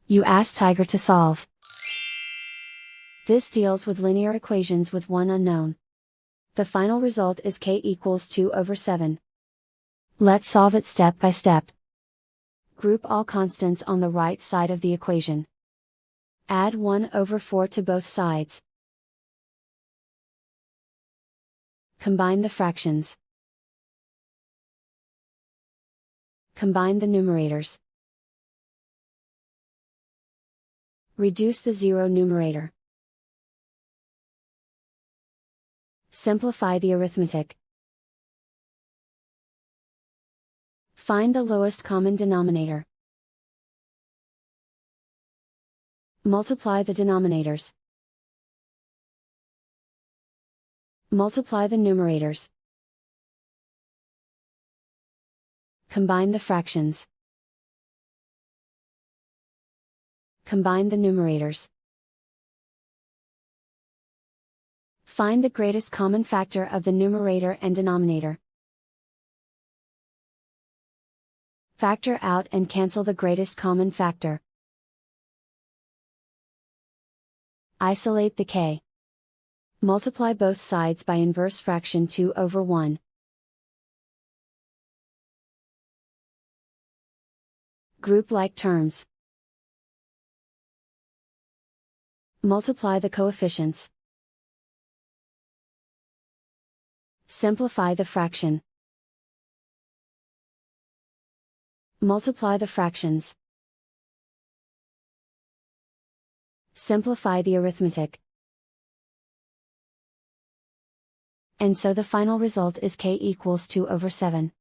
You ask Tiger to solve. This deals with linear equations with one unknown. The final result is k equals 2/7. Let's solve it step by step. Group all constants on the right side of the equation. Add 1/4 to both sides. Combine the fractions. Combine the numerators. Reduce the zero numerator. Simplify the arithmetic. Find the lowest common denominator. Multiply the denominators. Multiply the numerators. Combine the fractions. Combine the numerators. Find the greatest common factor of the numerator and denominator. Factor out and cancel the greatest common factor. Isolate the k. Multiply both sides by inverse fraction 2/1. Group like terms. Multiply the coefficients. Simplify the fraction. Multiply the fractions. Simplify the arithmetic. And so the final result is k equals 2/7.